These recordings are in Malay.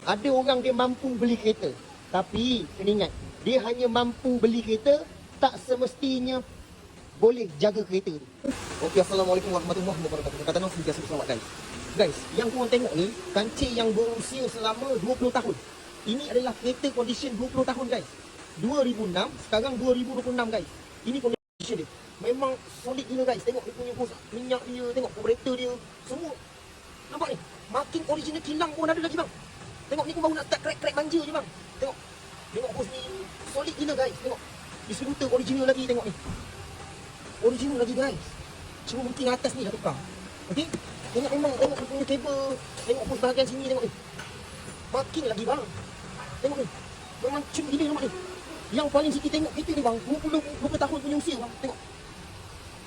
ada orang dia mampu beli kereta, tapi kena ingat, dia hanya mampu beli kereta, tak semestinya boleh jaga kereta tu. Okey, Assalamualaikum warahmatullahi wabarakatuh. Kata Naf, biasa selamat guys. Guys, yang korang tengok ni, kancil yang berusia selama 20 tahun. Ini adalah kereta condition 20 tahun guys. 2006, sekarang 2026 guys. Ini condition dia. Memang solid gila guys. Tengok dia punya hose minyak dia, tengok carburetor dia, semua. Nampak ni? Marking original kilang pun ada lagi bang. Tengok ni pun baru nak start crack-crack manja je bang. Tengok. Tengok hose ni solid gila guys. Tengok. Distributor original lagi, tengok ni. Original lagi guys. Cuma mungkin atas ni dah tukar. Okey? Tengok memang, tengok dia punya kabel. Tengok hose bahagian sini, tengok ni. Marking lagi bang. Tengok ni. Memang cun gila nampak ni. Yang paling sikit tengok kereta ni bang, 20 tahun punya usia bang. Tengok.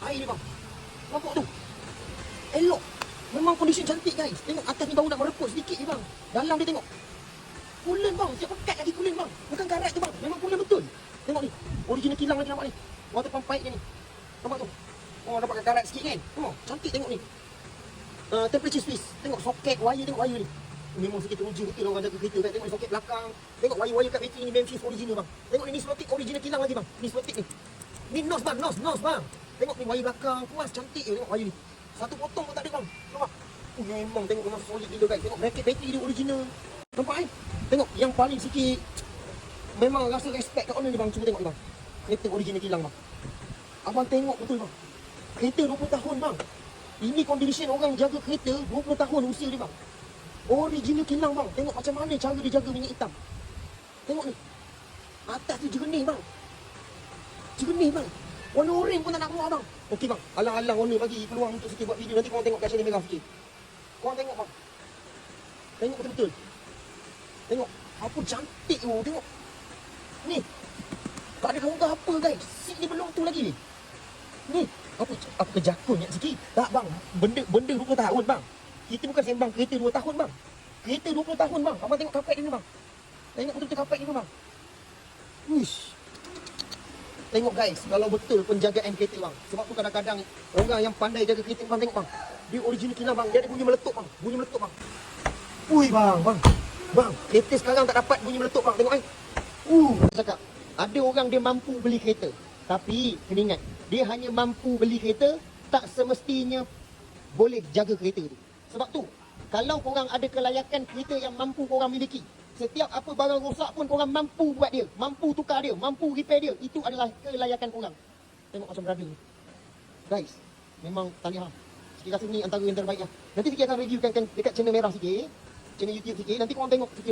Air ni bang. Nampak tu. Elok. Memang kondisi cantik guys. Tengok atas ni baru nak mereput sedikit je bang. Dalam dia tengok. Coolant bang. Siap pekat lagi coolant bang. Bukan karat tu bang. Memang coolant betul. Tengok ni. Original kilang lagi nampak ni. Water pump pipe dia ni. Nampak tu. Oh, dapat karat sikit kan. Oh, cantik tengok ni. Temperature switch. Tengok soket wire, tengok wire ni. Memang sikit teruja betul orang jaga kereta kan. Tengok ni soket belakang. Tengok wire-wire kat bateri ni Memphis original bang. Tengok ni slotik original kilang lagi bang. Ni slotik ni. Ni nose bang, nose bang. Tengok ni wire belakang. Puas cantik je tengok wire ni. Satu potong pun tak ada bang. Nampak? Memang tengok memang solid gila guys. Tengok bracket bateri dia original. Nampak kan? Tengok yang paling sikit memang rasa respect kat owner ni bang. Cuba tengok ni bang. Kereta original kilang bang. Abang tengok betul bang. Kereta 20 tahun bang. Ini condition orang jaga kereta 20 tahun usia dia bang. Original kilang bang. Tengok macam mana cara dia jaga minyak hitam. Tengok ni. Atas tu jernih bang. Jernih bang. Warna oren pun tak nak keluar bang. Okey bang. Alang-alang owner bagi peluang untuk sikit buat video. Nanti korang tengok kat channel Merah sikit. Korang tengok bang. Tengok betul-betul. Tengok. Apa cantik tu. Tengok. Ni. Tak ada rongga apa guys. Seat ni belum tu lagi ni. Ni. Apa kejakun ni sikit. Tak bang. Benda 20 tahun bang. Kita bukan sembang kereta 2 tahun bang. Kereta 20 tahun bang. Abang tengok kapet ni bang. Tengok betul-betul kapet ni bang. Wish. Tengok guys, kalau betul penjagaan kereta bang. Sebab tu kadang-kadang orang yang pandai jaga kereta bang, tengok bang. Dia original kilang bang. Dia ada bunyi meletup bang. Bunyi meletup bang. Ui bang. Bang, kereta sekarang tak dapat bunyi meletup bang. Tengok cakap. Ada orang dia mampu beli kereta. Tapi kena ingat, dia hanya mampu beli kereta, tak semestinya boleh jaga kereta tu. Sebab tu, kalau korang ada kelayakan kereta yang mampu korang miliki, setiap apa barang rosak pun korang mampu buat dia, mampu tukar dia, mampu repair dia. Itu adalah kelayakan korang. Tengok macam brother ni. Guys, memang tahniah. Sikit rasa ni antara yang terbaik lah. Nanti sikit akan reviewkan dekat channel Merah sikit, channel YouTube sikit. Nanti korang tengok sikit.